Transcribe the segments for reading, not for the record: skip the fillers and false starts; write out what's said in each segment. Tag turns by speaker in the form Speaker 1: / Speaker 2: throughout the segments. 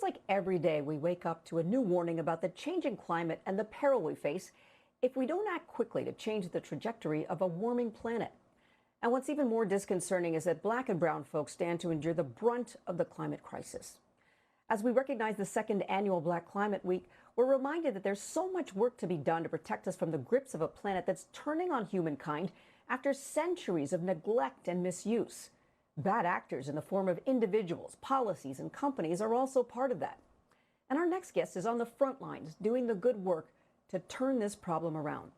Speaker 1: like every day we wake up to a new warning about the changing climate and the peril we face if we don't act quickly to change the trajectory of a warming planet. And what's even more disconcerting is that Black and brown folks stand to endure the brunt of the climate crisis. As we recognize the second annual Black Climate Week, we're reminded that there's so much work to be done to protect us from the grips of a planet that's turning on humankind after centuries of neglect and misuse. Bad actors in the form of individuals, policies, and companies are also part of that. And our next guest is on the front lines doing the good work to turn this problem around.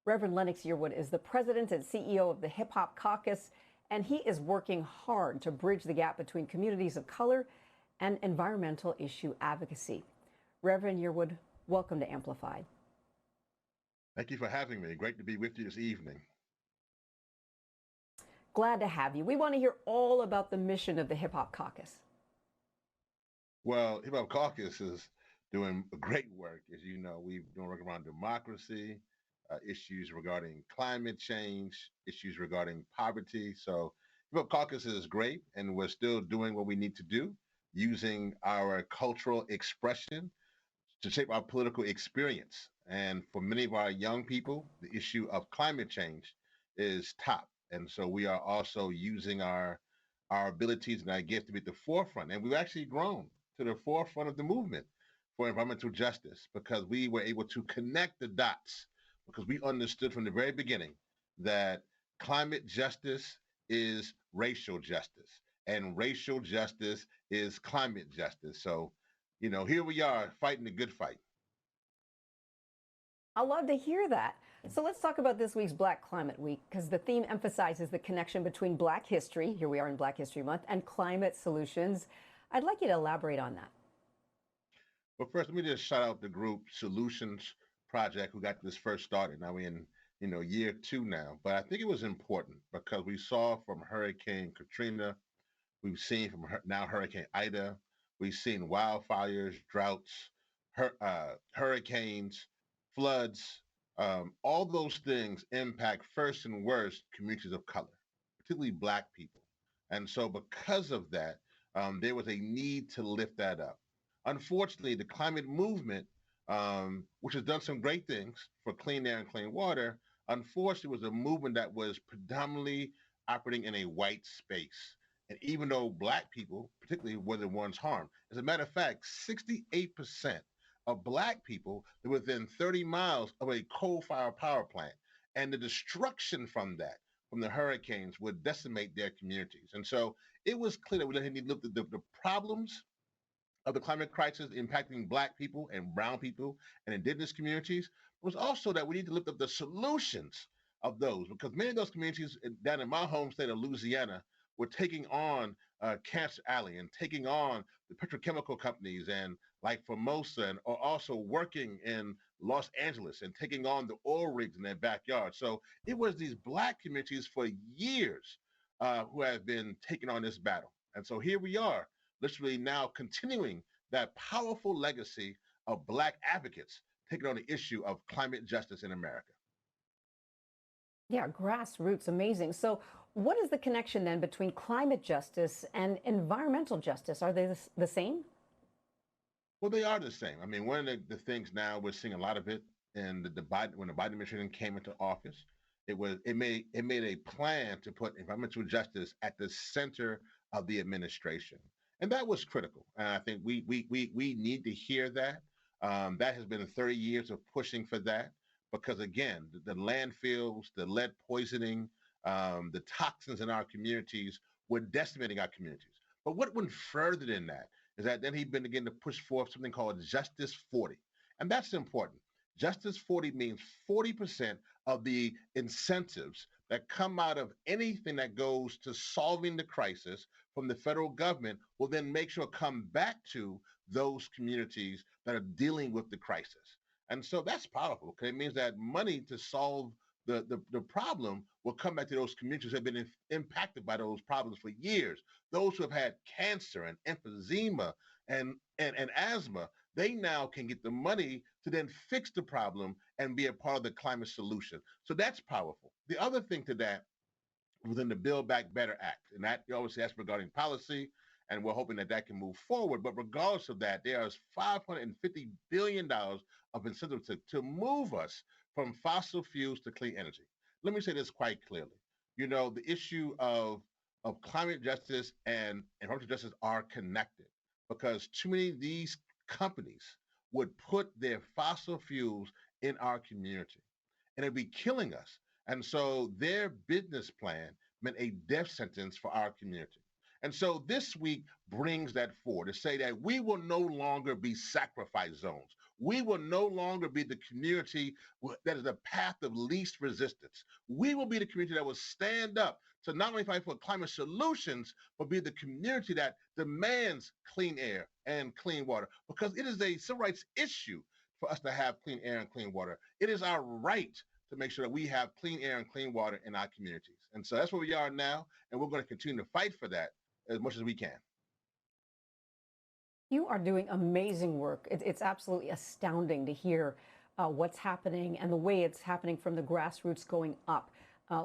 Speaker 1: Reverend Lennox Yearwood is the president and CEO of the Hop Caucus, and he is working hard to bridge the gap between communities of color and environmental issue advocacy. Reverend Yearwood, welcome to Amplified.
Speaker 2: Thank you for having me. Great to be with you this evening.
Speaker 1: Glad to have you. We want to hear all about the mission of the Hop Caucus.
Speaker 2: Well, Hop Caucus is doing great work. As you know, we've been working around democracy, issues regarding climate change, issues regarding poverty. So Hop Caucus is great, and we're still doing what we need to do, using our cultural expression to shape our political experience. And for many of our young people, the issue of climate change is top. And so we are also using our abilities and our gifts to be at the forefront. And we've actually grown to the forefront of the movement for environmental justice because we were able to connect the dots, because we understood from the very beginning that climate justice is racial justice and racial justice is climate justice. So, here we are fighting the good fight.
Speaker 1: I love to hear that. So let's talk about this week's Black Climate Week, because the theme emphasizes the connection between Black history, here we are in Black History Month, and climate solutions. I'd like you to elaborate on that.
Speaker 2: Well, first, let me just shout out the group Solutions Project who got this first started. Now we're in, year 2 now. But I think it was important because we saw from Hurricane Katrina, we've seen from now Hurricane Ida, we've seen wildfires, droughts, hurricanes, floods. All those things impact first and worst communities of color, particularly Black people. And so because of that, there was a need to lift that up. Unfortunately, the climate movement, which has done some great things for clean air and clean water, unfortunately was a movement that was predominantly operating in a white space. And even though Black people, particularly, were the ones harmed, as a matter of fact, 68% of Black people live within 30 miles of a coal-fired power plant. And the destruction from that, from the hurricanes, would decimate their communities. And so it was clear that we need to look at the problems of the climate crisis impacting Black people and brown people and indigenous communities. It was also that we need to look at the solutions of those, because many of those communities down in my home state of Louisiana were taking on Cancer Alley and taking on the petrochemical companies and like Formosa, and are also working in Los Angeles and taking on the oil rigs in their backyard. So it was these Black communities for years who have been taking on this battle. And so here we are, literally now continuing that powerful legacy of Black advocates taking on the issue of climate justice in America.
Speaker 1: Yeah, grassroots, amazing. So what is the connection then between climate justice and environmental justice? Are they the same?
Speaker 2: Well, they are the same. I mean, one of the things now we're seeing a lot of it in the Biden, when the Biden administration came into office, it made a plan to put environmental justice at the center of the administration, and that was critical. And I think we need to hear that. That has been 30 years of pushing for that, because again, the landfills, the lead poisoning, the toxins in our communities were decimating our communities. But what went further than that is that then he began to push forth something called Justice 40. And that's important. Justice 40 means 40% of the incentives that come out of anything that goes to solving the crisis from the federal government will then make sure come back to those communities that are dealing with the crisis. And so that's powerful, because it means that money to solve the problem will come back to those communities that have been impacted by those problems for years. Those who have had cancer and emphysema and asthma, they now can get the money to then fix the problem and be a part of the climate solution. So that's powerful. The other thing to that within the Build Back Better Act, and that you always ask regarding policy, and we're hoping that that can move forward. But regardless of that, there is $550 billion of incentive to move us from fossil fuels to clean energy. Let me say this quite clearly. You know, the issue of climate justice and environmental justice are connected because too many of these companies would put their fossil fuels in our community and it'd be killing us. And so their business plan meant a death sentence for our community. And so this week brings that forward to say that we will no longer be sacrifice zones. We will no longer be the community that is the path of least resistance. We will be the community that will stand up to not only fight for climate solutions, but be the community that demands clean air and clean water, because it is a civil rights issue for us to have clean air and clean water. It is our right to make sure that we have clean air and clean water in our communities. And so that's where we are now, and we're going to continue to fight for that as much as we can.
Speaker 1: You are doing amazing work. It's absolutely astounding to hear what's happening and the way it's happening from the grassroots going up.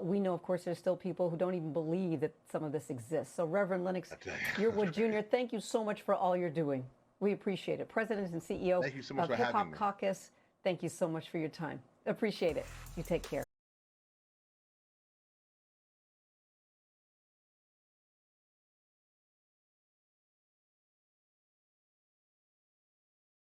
Speaker 1: We know, of course, there's still people who don't even believe that some of this exists. So Reverend Lennox Yearwood Jr., thank you so much for all you're doing. We appreciate it. President and CEO
Speaker 2: Thank you so much
Speaker 1: of
Speaker 2: for
Speaker 1: Hip Hop
Speaker 2: having me.
Speaker 1: Caucus, thank you so much for your time. Appreciate it. You take care.